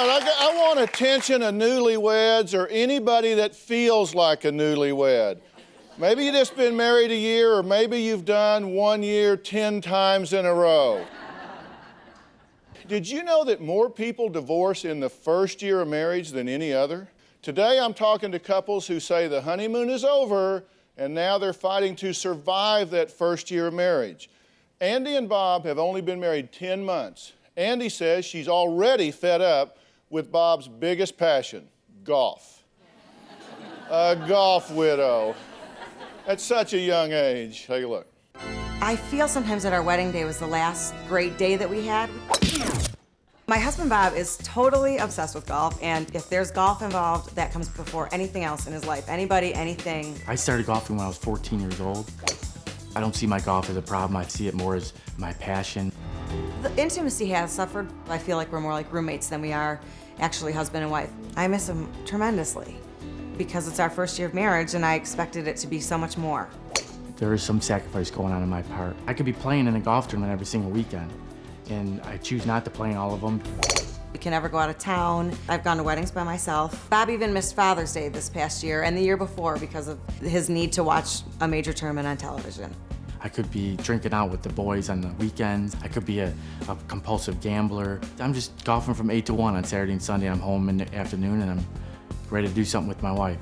right, I want attention of newlyweds or anybody that feels like a newlywed. Maybe you've just been married a year, or maybe you've done 1 year 10 times in a row. Did you know that more people divorce in the first year of marriage than any other? Today I'm talking to couples who say the honeymoon is over and now they're fighting to survive that first year of marriage. Andy and Bob have only been married 10 months. Andy says she's already fed up with Bob's biggest passion, golf. A golf widow at such a young age. Take a look. I feel sometimes that our wedding day was the last great day that we had. My husband Bob is totally obsessed with golf, and if there's golf involved, that comes before anything else in his life. Anybody, anything. I started golfing when I was 14 years old. I don't see my golf as a problem. I see it more as my passion. The intimacy has suffered. I feel like we're more like roommates than we are actually husband and wife. I miss him tremendously because it's our first year of marriage, and I expected it to be so much more. There is some sacrifice going on my part. I could be playing in a golf tournament every single weekend, and I choose not to play in all of them. We can never go out of town. I've gone to weddings by myself. Bob even missed Father's Day this past year and the year before because of his need to watch a major tournament on television. I could be drinking out with the boys on the weekends. I could be a compulsive gambler. I'm just golfing from 8 to 1 on Saturday and Sunday. I'm home in the afternoon and I'm ready to do something with my wife.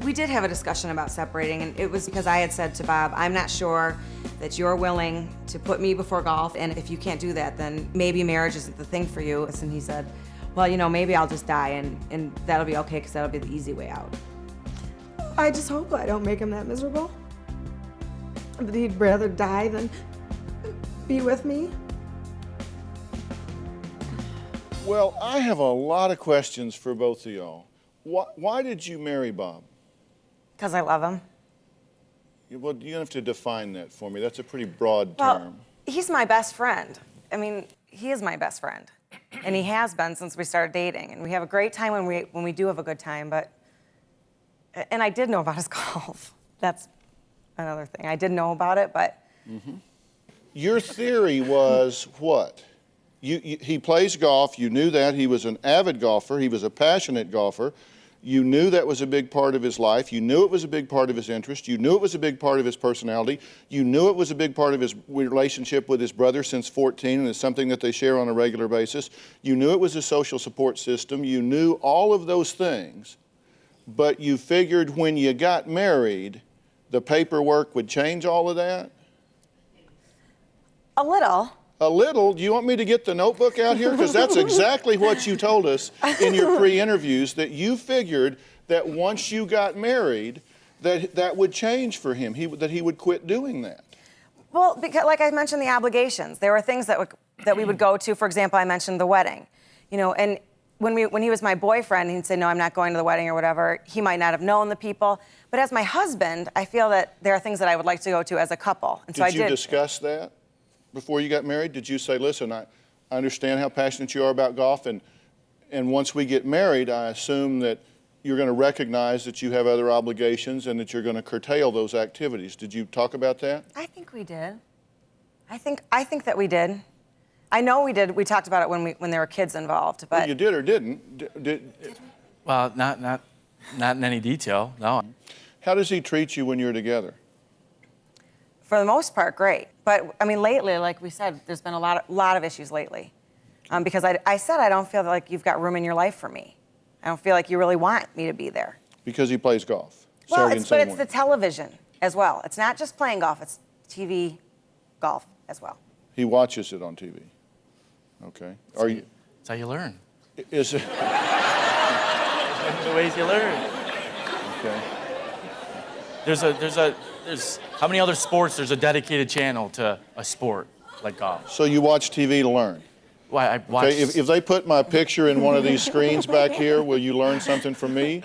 We did have a discussion about separating, and it was because I had said to Bob, I'm not sure that you're willing to put me before golf, and if you can't do that, then maybe marriage isn't the thing for you. And he said, well, you know, maybe I'll just die, and that'll be okay, because that'll be the easy way out. I just hope I don't make him that miserable. That he'd rather die than be with me. Well, I have a lot of questions for both of y'all. Why did you marry Bob? Because I love him. Well, you have to define that for me. That's a pretty broad Well, term. he's my best friend. I mean, he is my best friend. And he has been since we started dating. And we have a great time when we do have a good time, but... And I did know about his golf. That's another thing. I did know about it, but... Mm-hmm. Your theory was what? He plays golf. You knew that. He was an avid golfer. He was a passionate golfer. You knew that was a big part of his life. You knew it was a big part of his interest. You knew it was a big part of his personality. You knew it was a big part of his relationship with his brother since 14, and it's something that they share on a regular basis. You knew it was a social support system. You knew all of those things, but you figured when you got married, the paperwork would change all of that? A little. A little? Do you want me to get the notebook out here? Because that's exactly what you told us in your pre-interviews, that you figured that once you got married, that would change for him, that he would quit doing that. Well, because, like I mentioned, the obligations. There were things that we would go to. For example, I mentioned the wedding. You know, and when he was my boyfriend, he'd say, no, I'm not going to the wedding or whatever. He might not have known the people. But as my husband, I feel that there are things that I would like to go to as a couple. And so Did you discuss that before you got married? Did you say, listen, I understand how passionate you are about golf, and once we get married, I assume that you're going to recognize that you have other obligations and that you're going to curtail those activities. Did you talk about that? I think we did. I think that we did. I know we did. We talked about it when there were kids involved, but... Well, you did or didn't? Did we? Well, not in any detail, no. How does he treat you when you're together? For the most part, great. But, I mean, lately, like we said, there's been a lot of issues lately. Because I said I don't feel like you've got room in your life for me. I don't feel like you really want me to be there. Because he plays golf. Well, it's the television as well. It's not just playing golf, it's TV golf as well. He watches it on TV. Okay. That's how you learn. Is it? The ways you learn. Okay. There's how many other sports there's a dedicated channel to a sport like golf? So you watch TV to learn? Well, I watch... Okay, if they put my picture in one of these screens back here, will you learn something from me?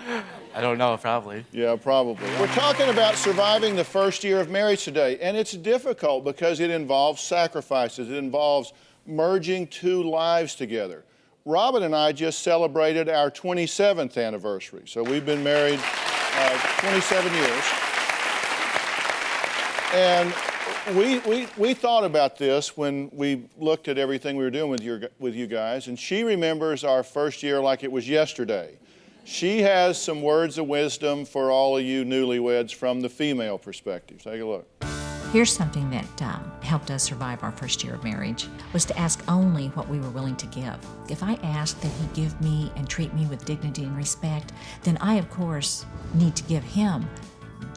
I don't know, probably. Yeah, probably. We're talking about surviving the first year of marriage today, and it's difficult because it involves sacrifices. It involves merging two lives together. Robin and I just celebrated our 27th anniversary, so we've been married 27 years. And we thought about this when we looked at everything we were doing with you guys, and she remembers our first year like it was yesterday. She has some words of wisdom for all of you newlyweds from the female perspective. Take a look. Here's something that helped us survive our first year of marriage, was to ask only what we were willing to give. If I asked that he give me and treat me with dignity and respect, then I, of course, need to give him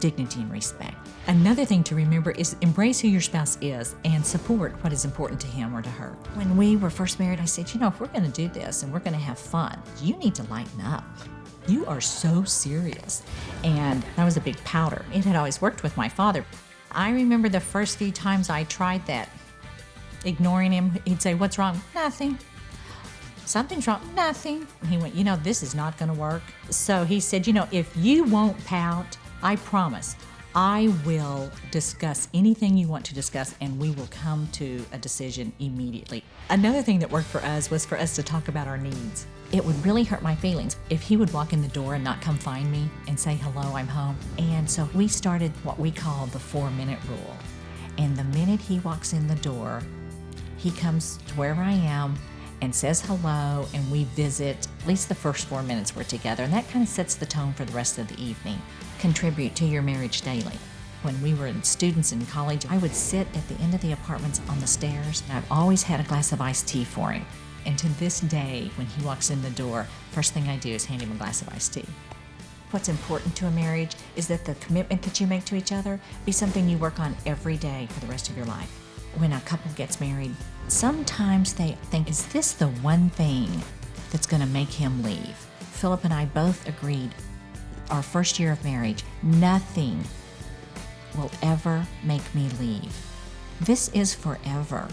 dignity and respect. Another thing to remember is embrace who your spouse is and support what is important to him or to her. When we were first married, I said, if we're going to do this and we're going to have fun, you need to lighten up. You are so serious. And that was a big powder. It had always worked with my father. I remember the first few times I tried that, ignoring him. He'd say, "What's wrong?" "Nothing." "Something's wrong." "Nothing." He went, "This is not going to work." So he said, "If you won't pout, I promise I will discuss anything you want to discuss and we will come to a decision immediately." Another thing that worked for us was for us to talk about our needs. It would really hurt my feelings if he would walk in the door and not come find me and say, "Hello, I'm home." And so we started what we call the 4-minute rule. And the minute he walks in the door, he comes to wherever I am and says hello, and we visit. At least the first 4 minutes we're together, and that kind of sets the tone for the rest of the evening. Contribute to your marriage daily. When we were students in college, I would sit at the end of the apartments on the stairs, and I've always had a glass of iced tea for him. And to this day, when he walks in the door, first thing I do is hand him a glass of iced tea. What's important to a marriage is that the commitment that you make to each other be something you work on every day for the rest of your life. When a couple gets married, sometimes they think, is this the one thing that's going to make him leave? Philip and I both agreed, our first year of marriage, nothing will ever make me leave. This is forever.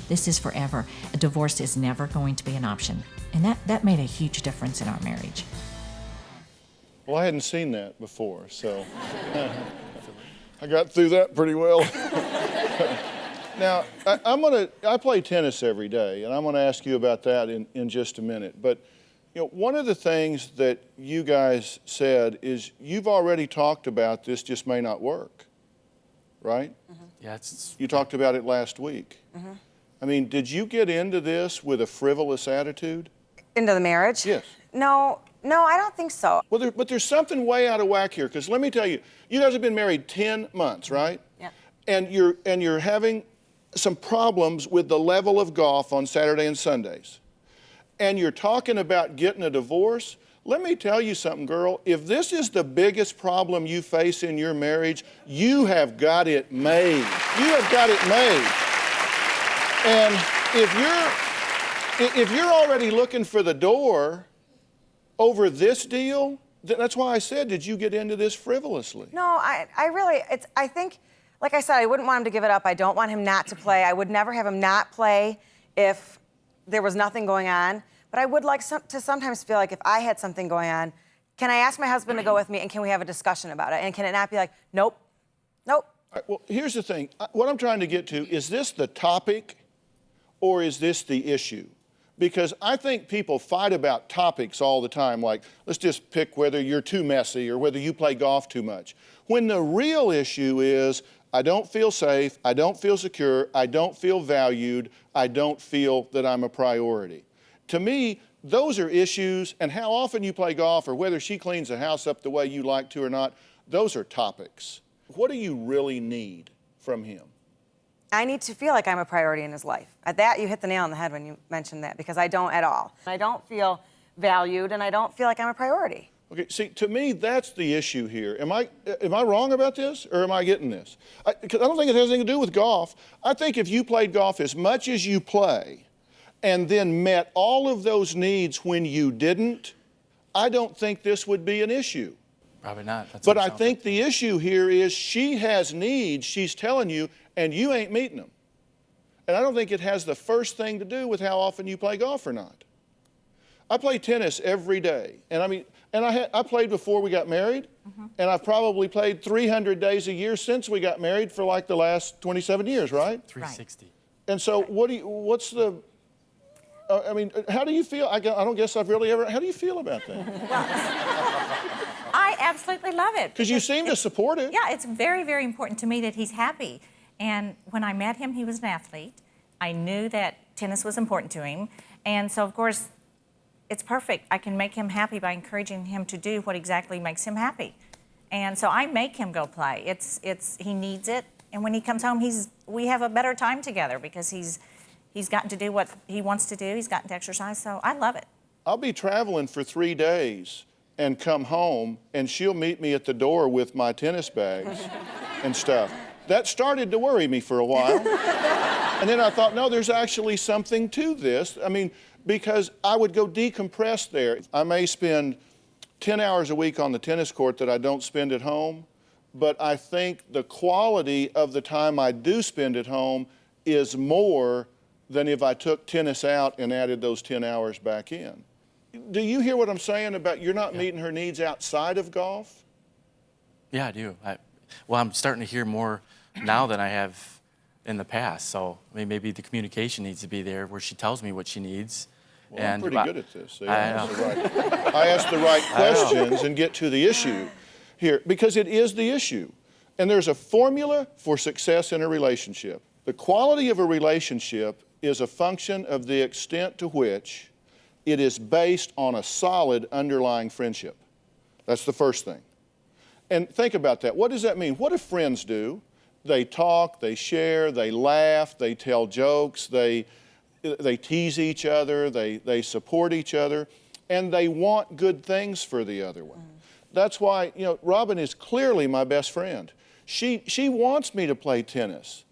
This is forever. A divorce is never going to be an option. And that made a huge difference in our marriage. Well, I hadn't seen that before, so I got through that pretty well. Now, I play tennis every day, and I'm gonna ask you about that in just a minute. But one of the things that you guys said is you've already talked about this just may not work, right? Mm-hmm. Yeah, You talked about it last week. Mm-hmm. I mean, did you get into this with a frivolous attitude? Into the marriage? Yes. No, I don't think so. Well, but there's something way out of whack here, because let me tell you, you guys have been married 10 months, right? Yeah. And you're having some problems with the level of golf on Saturday and Sundays. And you're talking about getting a divorce. Let me tell you something, girl. If this is the biggest problem you face in your marriage, you have got it made. You have got it made. And if you're already looking for the door over this deal, that's why I said, did you get into this frivolously? No, I think, like I said, I wouldn't want him to give it up. I don't want him not to play. I would never have him not play if there was nothing going on. But I would like to sometimes feel like if I had something going on, can I ask my husband to go with me and can we have a discussion about it? And can it not be like, nope. All right, well, here's the thing. What I'm trying to get to, is this the topic or is this the issue? Because I think people fight about topics all the time, like let's just pick whether you're too messy or whether you play golf too much. When the real issue is, I don't feel safe, I don't feel secure, I don't feel valued, I don't feel that I'm a priority. To me, those are issues, and how often you play golf or whether she cleans the house up the way you like to or not, those are topics. What do you really need from him? I need to feel like I'm a priority in his life. At that, you hit the nail on the head when you mentioned that, because I don't at all. I don't feel valued, and I don't feel like I'm a priority. Okay, see, to me, that's the issue here. Am I wrong about this, or am I getting this? Because I don't think it has anything to do with golf. I think if you played golf as much as you play, and then met all of those needs when you didn't, I don't think this would be an issue. Probably not. But I think the issue here is she has needs she's telling you, and you ain't meeting them. And I don't think it has the first thing to do with how often you play golf or not. I play tennis every day, and I played before we got married, and I've probably played 300 days a year since we got married for like the last 27 years, right? 360. Right. And so how do you feel? I don't guess I've really ever, how do you feel about that? I absolutely love it. Because you seem to support it. Yeah, it's very, very important to me that he's happy. And when I met him, he was an athlete. I knew that tennis was important to him. And so, of course, it's perfect. I can make him happy by encouraging him to do what exactly makes him happy. And so I make him go play. He needs it. And when he comes home, we have a better time together because he's gotten to do what he wants to do. He's gotten to exercise, so I love it. I'll be traveling for 3 days and come home, and she'll meet me at the door with my tennis bags and stuff. That started to worry me for a while. And then I thought, no, there's actually something to this. I mean, because I would go decompress there. I may spend 10 hours a week on the tennis court that I don't spend at home, but I think the quality of the time I do spend at home is more than if I took tennis out and added those 10 hours back in. Do you hear what I'm saying about you're not meeting her needs outside of golf? Yeah, I do. Well, I'm starting to hear more now than I have in the past. So maybe the communication needs to be there where she tells me what she needs. Well, I'm pretty good at this. So I I ask the right questions and get to the issue here because it is the issue. And there's a formula for success in a relationship. The quality of a relationship is a function of the extent to which it is based on a solid underlying friendship. That's the first thing. And think about that. What does that mean? What do friends do? They talk, they share, they laugh, they tell jokes, they tease each other, they support each other, and they want good things for the other one. That's why, Robin is clearly my best friend. She wants me to play tennis.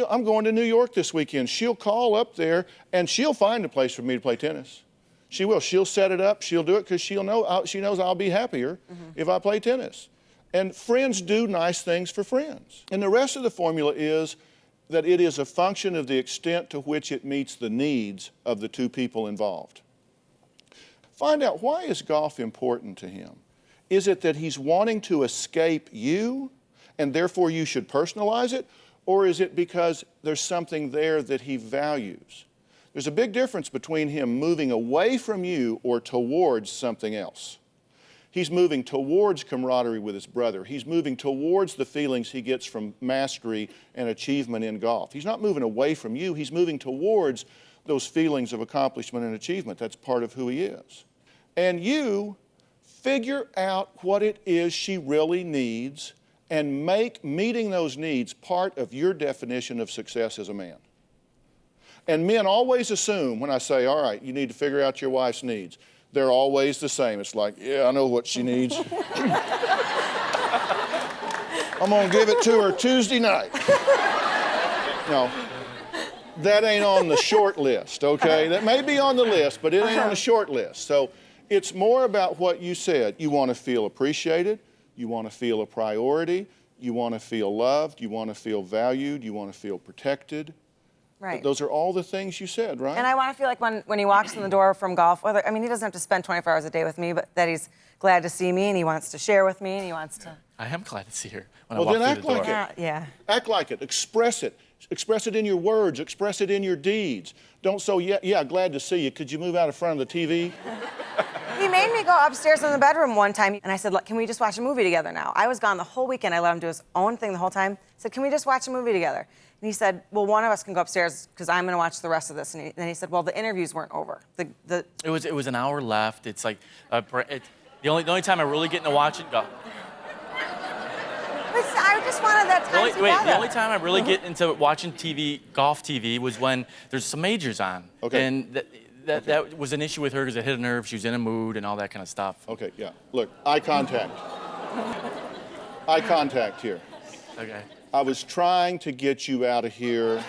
I'm going to New York this weekend. She'll call up there and she'll find a place for me to play tennis. She will. She'll set it up. She'll do it because she knows I'll be happier if I play tennis. And friends do nice things for friends. And the rest of the formula is that it is a function of the extent to which it meets the needs of the two people involved. Find out, why is golf important to him? Is it that he's wanting to escape you and therefore you should personalize it? Or is it because there's something there that he values? There's a big difference between him moving away from you or towards something else. He's moving towards camaraderie with his brother. He's moving towards the feelings he gets from mastery and achievement in golf. He's not moving away from you. He's moving towards those feelings of accomplishment and achievement. That's part of who he is. And you figure out what it is she really needs and make meeting those needs part of your definition of success as a man. And men always assume when I say, all right, you need to figure out your wife's needs, they're always the same. It's like, yeah, I know what she needs. I'm gonna give it to her Tuesday night. No, that ain't on the short list, okay? That may be on the list, but it ain't on the short list. So it's more about what you said. You wanna feel appreciated. You want to feel a priority. You want to feel loved. You want to feel valued. You want to feel protected. Right. Those are all the things you said, right? And I want to feel like when he walks in the door from golf, he doesn't have to spend 24 hours a day with me, but that he's glad to see me and he wants to share with me and he wants to. I am glad to see her when Well, I walk then through the door. act like it. Yeah. Act like it. Express it. Express it in your words. Express it in your deeds. Don't say, yeah, glad to see you. Could you move out in front of the TV? He made me go upstairs in the bedroom one time, and I said, look, can we just watch a movie together now? I was gone the whole weekend. I let him do his own thing the whole time. I said, can we just watch a movie together? And he said, well, one of us can go upstairs because I'm going to watch the rest of this. And then he said, well, the interviews weren't over. It was an hour left. It's like the only time I really get to watch it. I just wanted that time together. The only time I really get into watching TV, golf TV, was when there's some majors on. Okay. And that was an issue with her because it hit a nerve. She was in a mood and all that kind of stuff. Okay, yeah. Look, eye contact. Eye contact here. Okay. I was trying to get you out of here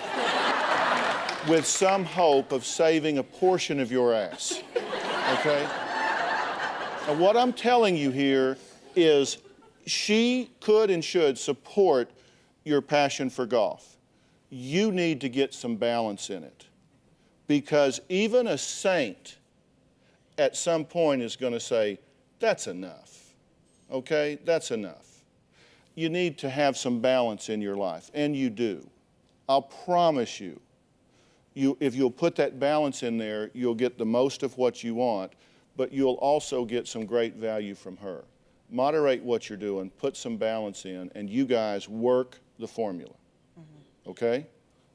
with some hope of saving a portion of your ass, okay? And what I'm telling you here is she could and should support your passion for golf. You need to get some balance in it, because even a saint at some point is going to say, that's enough, okay? That's enough. You need to have some balance in your life, and you do. I'll promise you, if you'll put that balance in there, you'll get the most of what you want, but you'll also get some great value from her. Moderate what you're doing, put some balance in, and you guys work the formula. okay?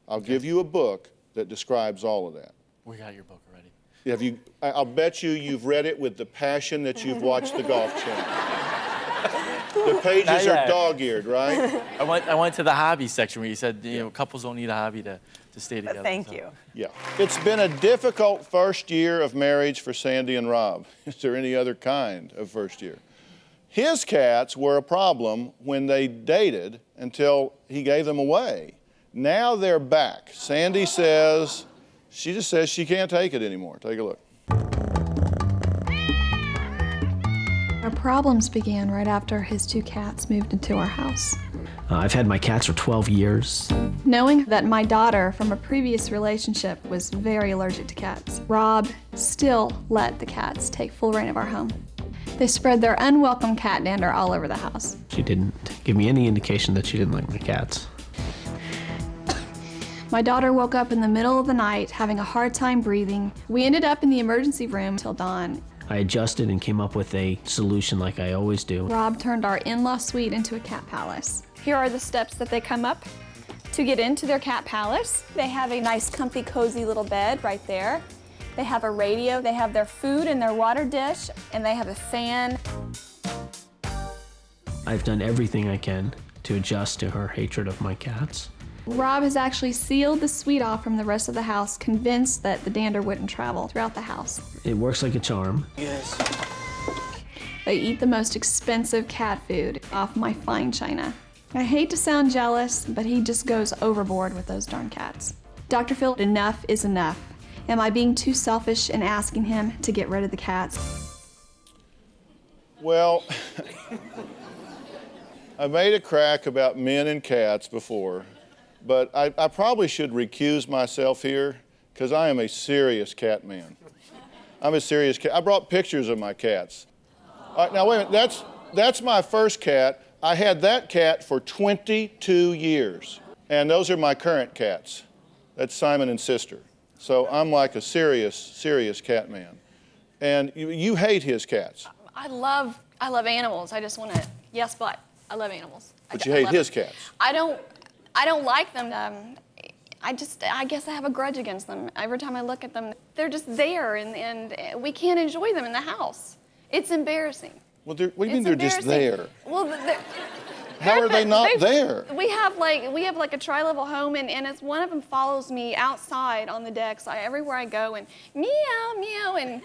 I'll give you a book that describes all of that. We got your book already. Have you, I'll bet you've read it with the passion that you've watched the Golf Channel. The pages are dog-eared, right? I went to the hobby section where you said, you know, couples don't need a hobby to stay together. Thank you. Yeah. It's been a difficult first year of marriage for Sandy and Rob. Is there any other kind of first year? His cats were a problem when they dated until he gave them away. Now they're back. Sandy says, she just says she can't take it anymore. Take a look. Our problems began right after his 2 cats moved into our house. I've had my cats for 12 years. Knowing that my daughter from a previous relationship was very allergic to cats, Rob still let the cats take full reign of our home. They spread their unwelcome cat dander all over the house. She didn't give me any indication that she didn't like my cats. My daughter woke up in the middle of the night having a hard time breathing. We ended up in the emergency room till dawn. I adjusted and came up with a solution like I always do. Rob turned our in-law suite into a cat palace. Here are the steps that they come up to get into their cat palace. They have a nice, comfy, cozy little bed right there. They have a radio, they have their food and their water dish, and they have a fan. I've done everything I can to adjust to her hatred of my cats. Rob has actually sealed the suite off from the rest of the house, convinced that the dander wouldn't travel throughout the house. It works like a charm. Yes. They eat the most expensive cat food off my fine china. I hate to sound jealous, but he just goes overboard with those darn cats. Dr. Phil, enough is enough. Am I being too selfish in asking him to get rid of the cats? Well, I made a crack about men and cats before, but I probably should recuse myself here because I am a serious cat man. I'm a serious cat. I brought pictures of my cats. All right, now wait a minute, that's my first cat. I had that cat for 22 years, and those are my current cats. That's Simon and sister. So I'm like a serious cat man. And you hate his cats. I love animals. I just want to, yes, but I love animals. But you hate his cats. I don't like them. I guess I have a grudge against them. Every time I look at them, they're just there, and we can't enjoy them in the house. It's embarrassing. Well, what do you mean they're just there? Well, how are they not there? We have like a tri-level home, and it's one of them follows me outside on the decks everywhere I go, and meow, meow, and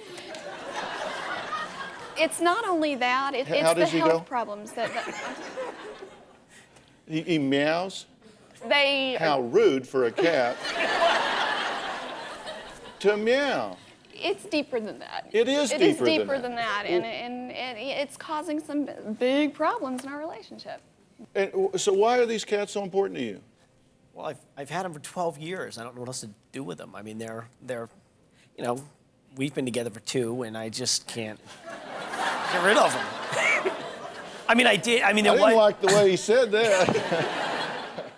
it's not only that, it's the health problems that He meows? they. How rude for a cat to meow. It's deeper than that. It is It deeper is than deeper that. than that, and it's causing some big problems in our relationship. And so why are these cats so important to you? Well, I've had them for 12 years. I don't know what else to do with them. I mean, they're, you know, we've been together for 2, and I just can't get rid of them. I mean, I did. I mean, I didn't like the way he said that.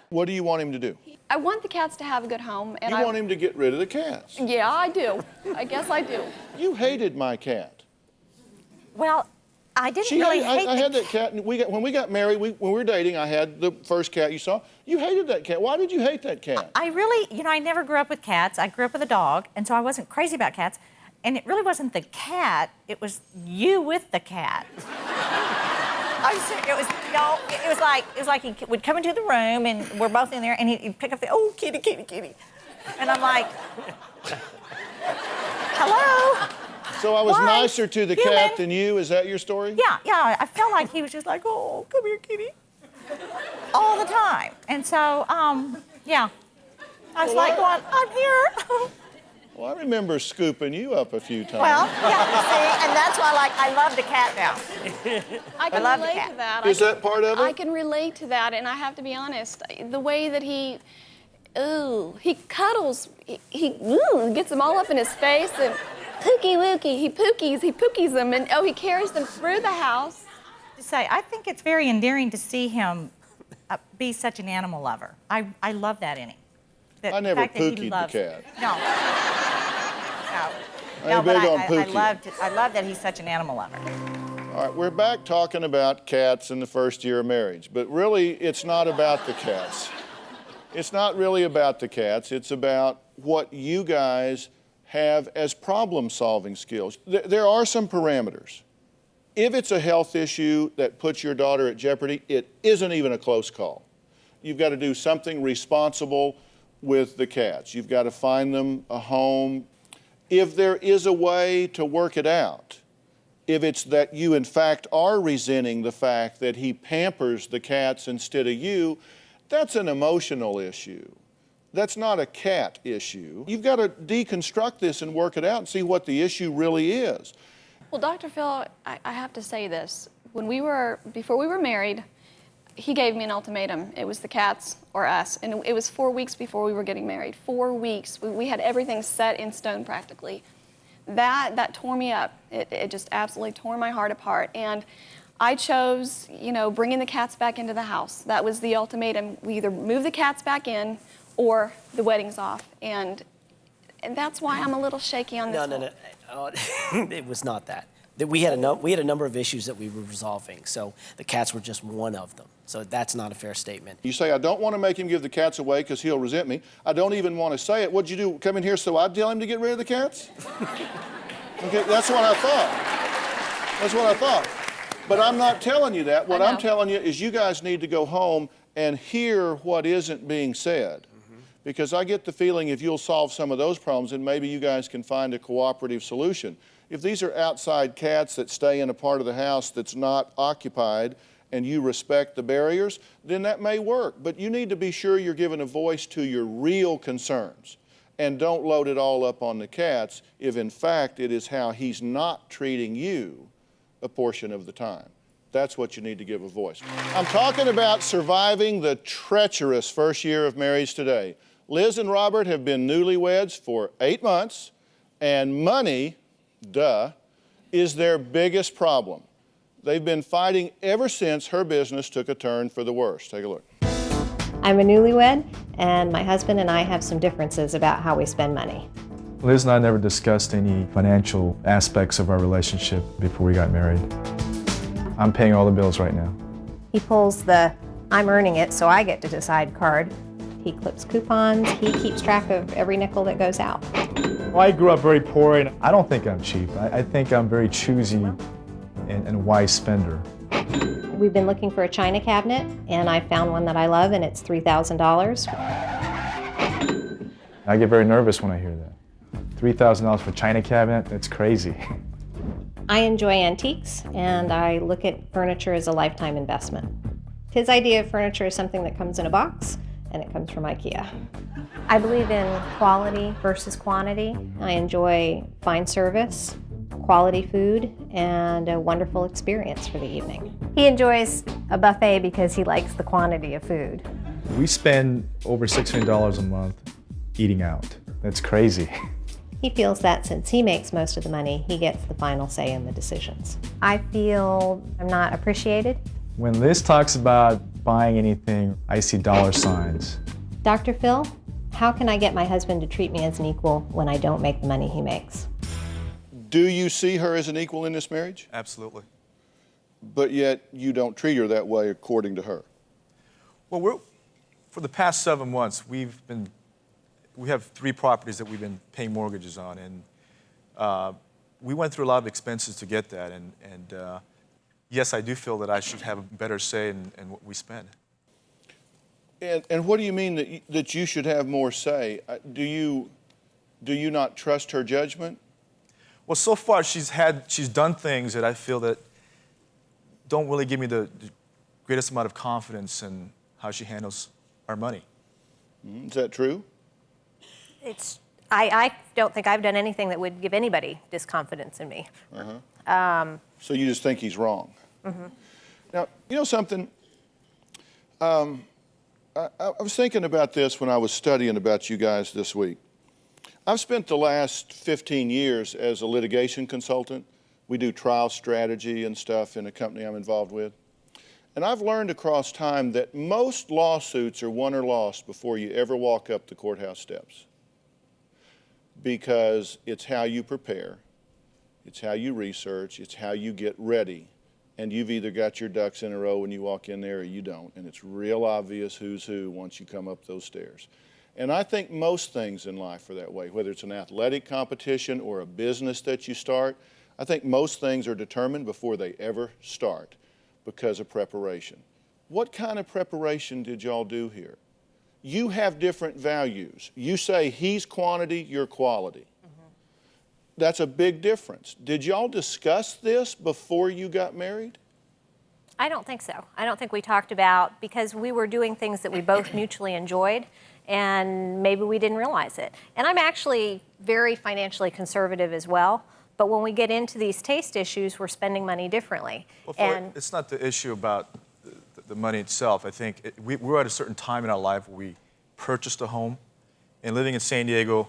What do you want him to do? I want the cats to have a good home, and You want him to get rid of the cats. Yeah, I do. I guess I do. You hated my cat. Well, I didn't really hate I had that cat, and when we got married, when we were dating, I had the first cat you saw. You hated that cat. Why did you hate that cat? I really, you know, I never grew up with cats. I grew up with a dog, and so I wasn't crazy about cats. And it really wasn't the cat, it was you with the cat. I'm serious. It was, you know, it was like he would come into the room, and we're both in there, and he'd pick up the, oh, kitty, kitty, kitty. And I'm like, hello? So I was Why? nicer to the Human. cat than you? Is that your story? Yeah, I felt like he was just like, oh, come here, kitty. All the time. And so, yeah. I was like going, I'm here. Well, I remember scooping you up a few times. Well, yeah, you see, and that's why, I love the cat now. I can love the relate cat. to that. Is that part of it? I can relate to that, and I have to be honest. The way that he cuddles, he gets them all up in his face, and pookie wookie, he pookies them, and he carries them through the house. To say, I think it's very endearing to see him be such an animal lover. I love that in him. I never pookied the cat. No. I ain't big on I pookie. love that he's such an animal lover. All right, we're back talking about cats in the first year of marriage, but really it's not about the cats. It's not really about the cats. It's about what you guys have as problem-solving skills. There are some parameters. If it's a health issue that puts your daughter at jeopardy, it isn't even a close call. You've got to do something responsible with the cats. You've got to find them a home. If there is a way to work it out, if it's that you in fact are resenting the fact that he pampers the cats instead of you, that's an emotional issue. That's not a cat issue. You've got to deconstruct this and work it out and see what the issue really is. Well, Dr. Phil, I have to say this. Before we were married, he gave me an ultimatum. It was the cats or us. And it was 4 weeks before we were getting married. 4 weeks. We had everything set in stone practically. That tore me up. It just absolutely tore my heart apart. And I chose, bringing the cats back into the house. That was the ultimatum. We either move the cats back in or the wedding's off. And that's why I'm a little shaky on this. No. It was not that. We had a number of issues that we were resolving, so the cats were just one of them. So that's not a fair statement. You say, I don't want to make him give the cats away because he'll resent me. I don't even want to say it. What'd you do, come in here so I'd tell him to get rid of the cats? Okay, that's what I thought. That's what I thought. But I'm not telling you that. What I'm telling you is you guys need to go home and hear what isn't being said. Because I get the feeling if you'll solve some of those problems, then maybe you guys can find a cooperative solution. If these are outside cats that stay in a part of the house that's not occupied and you respect the barriers, then that may work. But you need to be sure you're giving a voice to your real concerns and don't load it all up on the cats if in fact it is how he's not treating you a portion of the time. That's what you need to give a voice. I'm talking about surviving the treacherous first year of marriage today. Liz and Robert have been newlyweds for 8 months, and money, is their biggest problem. They've been fighting ever since her business took a turn for the worse. Take a look. I'm a newlywed, and my husband and I have some differences about how we spend money. Liz and I never discussed any financial aspects of our relationship before we got married. I'm paying all the bills right now. He pulls the I'm earning it so I get to decide card. He clips coupons. He keeps track of every nickel that goes out. Well, I grew up very poor, and I don't think I'm cheap. I think I'm very choosy and a wise spender. We've been looking for a china cabinet, and I found one that I love, and it's $3,000. I get very nervous when I hear that. $3,000 for a china cabinet? That's crazy. I enjoy antiques, and I look at furniture as a lifetime investment. His idea of furniture is something that comes in a box, and it comes from IKEA. I believe in quality versus quantity. I enjoy fine service, quality food, and a wonderful experience for the evening. He enjoys a buffet because he likes the quantity of food. We spend over $6 million a month eating out. That's crazy. He feels that since he makes most of the money, he gets the final say in the decisions. I feel I'm not appreciated. When Liz talks about buying anything, I see dollar signs. Dr. Phil, how can I get my husband to treat me as an equal when I don't make the money he makes? Do you see her as an equal in this marriage? Absolutely. But yet you don't treat her that way according to her. Well, for the past 7 months, we have 3 properties that we've been paying mortgages on, and we went through a lot of expenses to get that, and yes, I do feel that I should have a better say in what we spend. And what do you mean that you should have more say? Do you not trust her judgment? Well, so far she's done things that I feel that don't really give me the greatest amount of confidence in how she handles our money. Is that true? I don't think I've done anything that would give anybody disconfidence in me. So you just think he's wrong. Now, you know something? I was thinking about this when I was studying about you guys this week. I've spent the last 15 years as a litigation consultant. We do trial strategy and stuff in a company I'm involved with. And I've learned across time that most lawsuits are won or lost before you ever walk up the courthouse steps. Because it's how you prepare, it's how you research, it's how you get ready. and you've either got your ducks in a row when you walk in there or you don't, and it's real obvious who's who once you come up those stairs. And I think most things in life are that way, whether it's an athletic competition or a business that you start. I think most things are determined before they ever start because of preparation. What kind of preparation did y'all do here? You have different values. You say he's quantity, you're quality. That's a big difference. Did y'all discuss this before you got married? I don't think so. I don't think we talked about, because we were doing things that we both mutually enjoyed, and maybe we didn't realize it. And I'm actually very financially conservative as well, but when we get into these taste issues, we're spending money differently. Well, it's not the issue about the money itself. I think we're at a certain time in our life where we purchased a home, and living in San Diego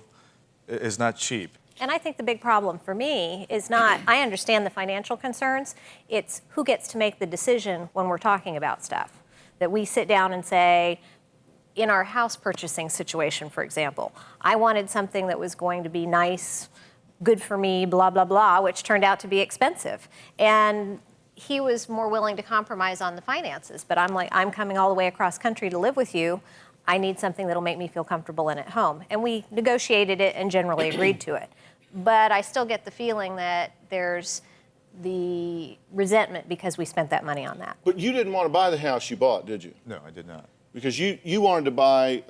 is not cheap. And I think the big problem for me is not, I understand the financial concerns, it's who gets to make the decision when we're talking about stuff. That we sit down and say, in our house purchasing situation, for example, I wanted something that was going to be nice, good for me, blah, blah, blah, which turned out to be expensive. And he was more willing to compromise on the finances, but I'm like, I'm coming all the way across country to live with you. I need something that'll make me feel comfortable in at home. And we negotiated it and generally agreed to it. But I still get the feeling that there's the resentment because we spent that money on that. But you didn't want to buy the house you bought, did you? No, I did not. Because you wanted to buy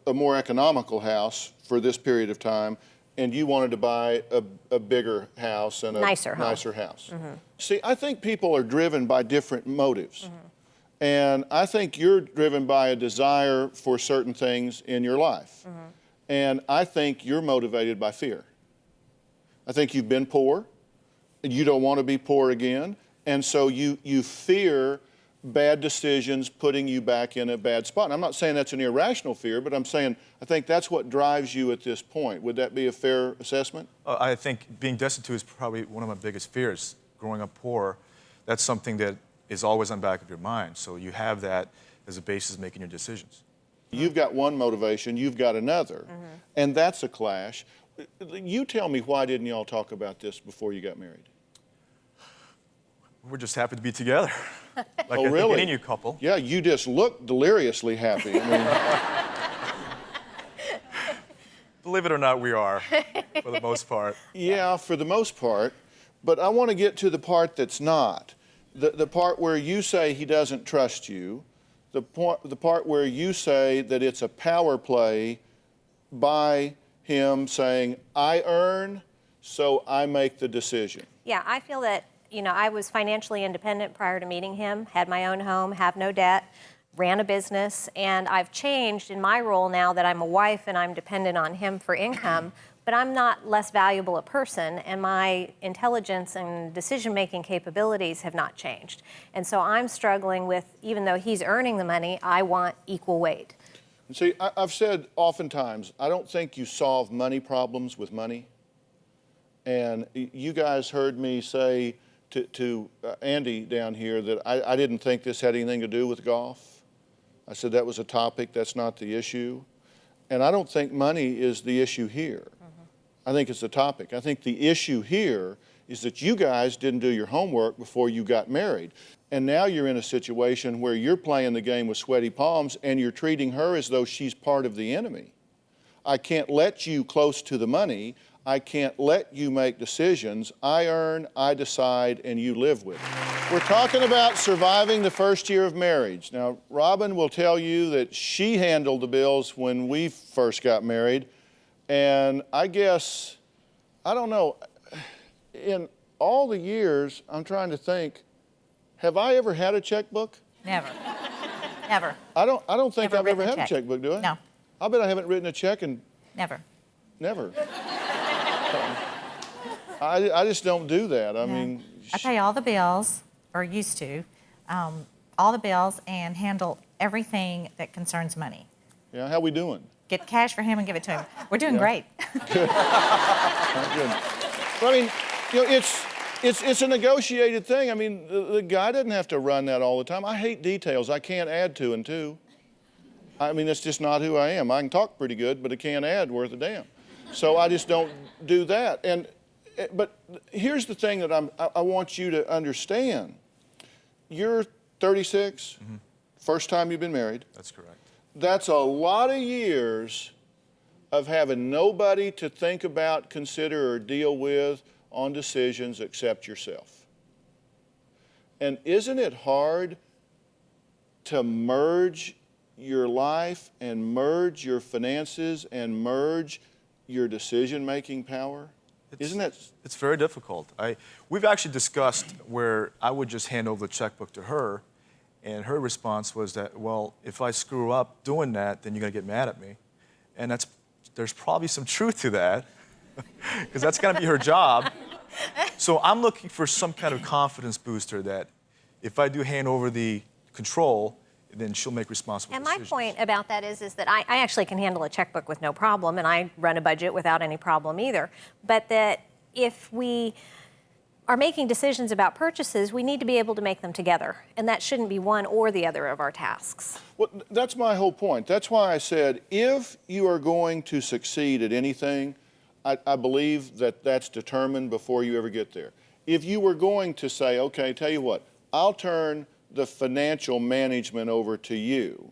a more economical house for this period of time, and you wanted to buy a bigger house and a nicer house. Mm-hmm. See, I think people are driven by different motives. Mm-hmm. And I think you're driven by a desire for certain things in your life. Mm-hmm. And I think you're motivated by fear. I think you've been poor, and you don't want to be poor again, and so you fear bad decisions putting you back in a bad spot. And I'm not saying that's an irrational fear, but I'm saying I think that's what drives you at this point. Would that be a fair assessment? I think being destitute is probably one of my biggest fears. Growing up poor, that's something that is always on the back of your mind, so you have that as a basis of making your decisions. You've got one motivation, you've got another, and that's a clash. You tell me, why didn't y'all talk about this before you got married? We're just happy to be together. Like really? Any new couple. Yeah, you just look deliriously happy. I mean, believe it or not, we are, for the most part. Yeah, for the most part. But I want to get to the part that's not. The part where you say he doesn't trust you, the part where you say that it's a power play by him saying, I earn, so I make the decision. Yeah, I feel that, I was financially independent prior to meeting him, had my own home, have no debt, ran a business, and I've changed in my role now that I'm a wife and I'm dependent on him for income, but I'm not less valuable a person, and my intelligence and decision-making capabilities have not changed. And so I'm struggling with, even though he's earning the money, I want equal weight. See, I've said oftentimes, I don't think you solve money problems with money. And you guys heard me say to Andy down here that I didn't think this had anything to do with golf. I said that was a topic, that's not the issue. And I don't think money is the issue here. I think it's the topic. I think the issue here is that you guys didn't do your homework before you got married. And now you're in a situation where you're playing the game with sweaty palms and you're treating her as though she's part of the enemy. I can't let you close to the money. I can't let you make decisions. I earn, I decide, and you live with it. We're talking about surviving the first year of marriage. Now, Robin will tell you that she handled the bills when we first got married. And I guess, I don't know, in all the years, I'm trying to think, have I ever had a checkbook? Never. Never. I don't think I've ever had a checkbook, do I? No. I bet I haven't written a check in... Never. Never. I just don't do that. I mean... I pay all the bills, or used to, all the bills, and handle everything that concerns money. Yeah, how we doing? Get cash for him and give it to him. We're doing great. Good. Good. But I mean, it's a negotiated thing. I mean, the guy doesn't have to run that all the time. I hate details. I can't add 2 and 2. I mean, that's just not who I am. I can talk pretty good, but I can't add worth a damn. So I just don't do that. But here's the thing that I want you to understand. you're 36, first time you've been married. That's correct. That's a lot of years of having nobody to think about, consider, or deal with on decisions except yourself. And isn't it hard to merge your life and merge your finances and merge your decision-making power? Isn't that? It's very difficult. We've actually discussed where I would just hand over the checkbook to her, and her response was that, well, if I screw up doing that, then you're going to get mad at me. And there's probably some truth to that, because that's going to be her job. So I'm looking for some kind of confidence booster that if I do hand over the control, then she'll make responsible decisions. And my point about that is that I actually can handle a checkbook with no problem, and I run a budget without any problem either. But that if we are making decisions about purchases, we need to be able to make them together. And that shouldn't be one or the other of our tasks. Well, that's my whole point. That's why I said, if you are going to succeed at anything, I believe that that's determined before you ever get there. If you were going to say, okay, tell you what, I'll turn the financial management over to you,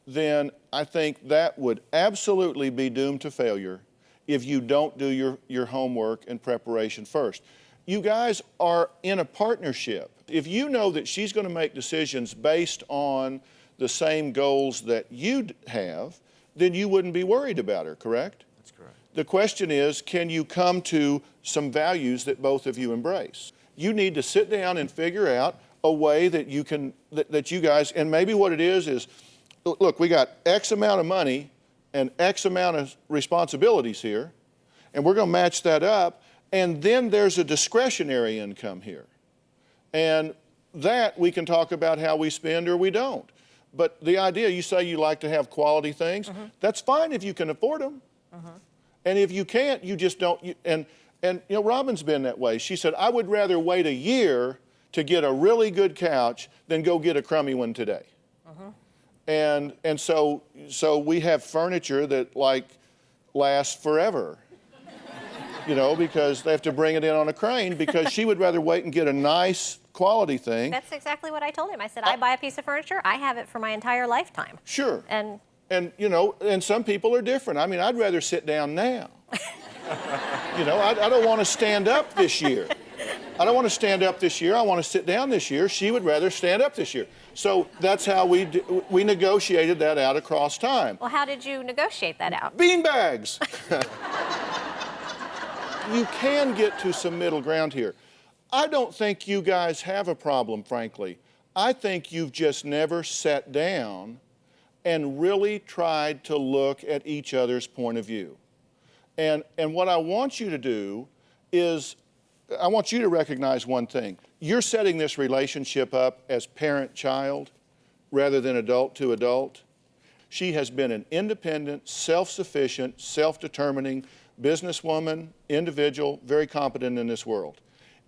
then I think that would absolutely be doomed to failure if you don't do your homework and preparation first. You guys are in a partnership. If you know that she's going to make decisions based on the same goals that you have, then you wouldn't be worried about her, correct? That's correct. The question is, can you come to some values that both of you embrace? You need to sit down and figure out a way that you can, that you guys, and maybe what it is, look, we got X amount of money and X amount of responsibilities here, and we're going to match that up, and then there's a discretionary income here. And that we can talk about how we spend or we don't. But the idea, you say you like to have quality things, that's fine if you can afford them. And if you can't, you just don't, and you know, Robin's been that way. She said, I would rather wait a year to get a really good couch than go get a crummy one today. And so we have furniture that like lasts forever, you know, because they have to bring it in on a crane, because she would rather wait and get a nice quality thing. That's exactly what I told him. I said, I buy a piece of furniture, I have it for my entire lifetime. Sure. And you know, and some people are different. I mean, I'd rather sit down now. You know, I don't want to stand up this year. I don't want to stand up this year. I want to sit down this year. She would rather stand up this year. So that's how we negotiated that out across time. well, how did you negotiate that out? Beanbags. You can get to some middle ground here. I don't think you guys have a problem, frankly. I think you've just never sat down and really tried to look at each other's point of view. And what I want you to do is, I want you to recognize one thing. You're setting this relationship up as parent-child rather than adult to adult. She has been an independent, self-sufficient, self-determining businesswoman, individual, very competent in this world.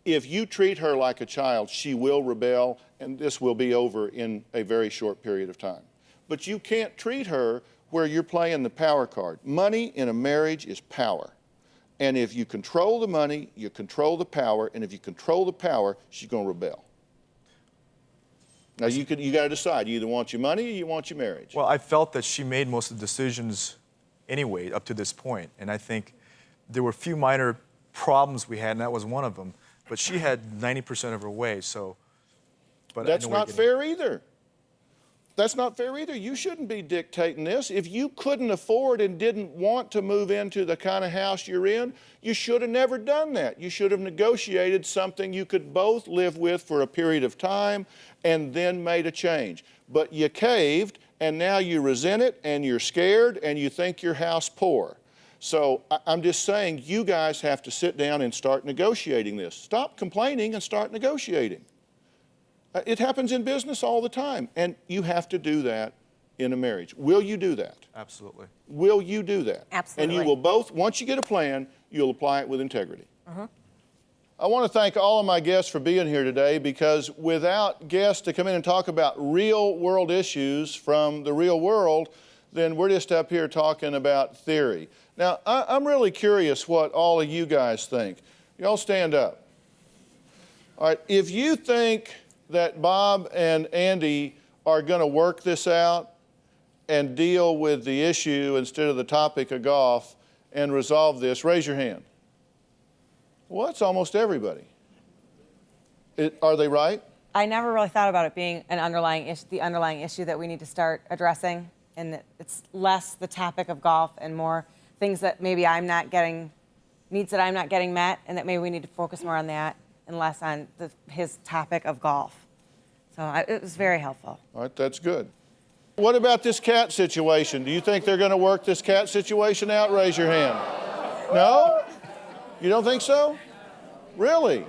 If you treat her like a child, she will rebel, and this will be over in a very short period of time. But you can't treat her where you're playing the power card. Money in a marriage is power. And if you control the money, you control the power, and if you control the power, she's going to rebel. Now, you got to decide. You either want your money or you want your marriage. Well, I felt that she made most of the decisions anyway up to this point, and I think there were a few minor problems we had, and that was one of them. But she had 90% of her way, so. But that's not fair either. That's not fair either. You shouldn't be dictating this. If you couldn't afford and didn't want to move into the kind of house you're in, you should have never done that. You should have negotiated something you could both live with for a period of time and then made a change. But you caved, and now you resent it, and you're scared, and you think your house poor. So I'm just saying, you guys have to sit down and start negotiating this. Stop complaining and start negotiating. It happens in business all the time, and you have to do that in a marriage. Will you do that? Absolutely. Will you do that? Absolutely. And you will both, once you get a plan, you'll apply it with integrity. I want to thank all of my guests for being here today, because without guests to come in and talk about real world issues from the real world, then we're just up here talking about theory. Now, I'm really curious what all of you guys think. Y'all stand up. All right, if you think that Bob and Andy are going to work this out and deal with the issue instead of the topic of golf and resolve this? Raise your hand. Well, that's almost everybody. Are they right? I never really thought about it being an the underlying issue that we need to start addressing, and that it's less the topic of golf and more things that maybe needs that I'm not getting met, and that maybe we need to focus more on that and less on his topic of golf. So it was very helpful. All right, that's good. What about this cat situation? Do you think they're going to work this cat situation out? Raise your hand. No? You don't think so? Really?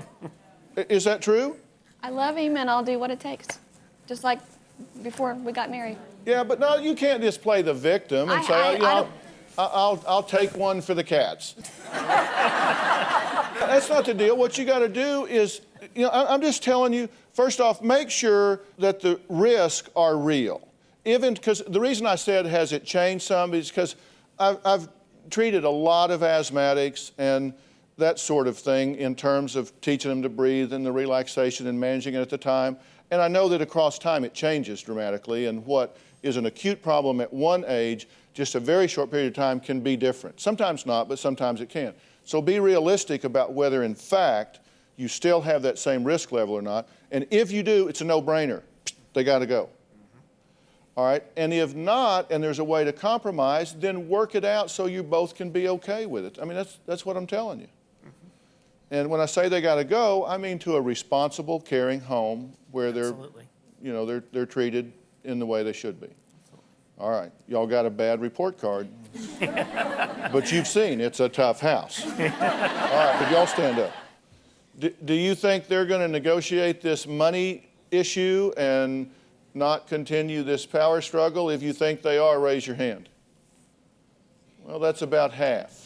Is that true? I love him and I'll do what it takes, just like before we got married. Yeah, but no, you can't just play the victim and say, I'll take one for the cats. That's not the deal. What you got to do is, I'm just telling you, first off, make sure that the risks are real. Even because the reason I said has it changed some is because I've treated a lot of asthmatics and that sort of thing in terms of teaching them to breathe and the relaxation and managing it at the time. And I know that across time it changes dramatically, and what is an acute problem at one age, just a very short period of time can be different. Sometimes not, but sometimes it can. So be realistic about whether in fact you still have that same risk level or not. And if you do, it's a no-brainer. They got to go. All right, and if not, and there's a way to compromise, then work it out so you both can be okay with it. I mean, that's what I'm telling you. And when I say they got to go, I mean to a responsible, caring home where they're, they're treated in the way they should be. All right, y'all got a bad report card, but you've seen it's a tough house. All right, but y'all stand up. Do you think they're going to negotiate this money issue and not continue this power struggle? If you think they are, raise your hand. Well, that's about half.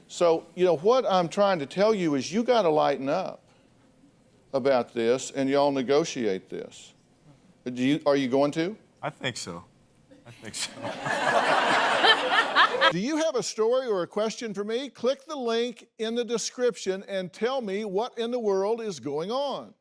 So, what I'm trying to tell you is you got to lighten up about this and y'all negotiate this. Are you going to? I think so. Do you have a story or a question for me? Click the link in the description and tell me what in the world is going on.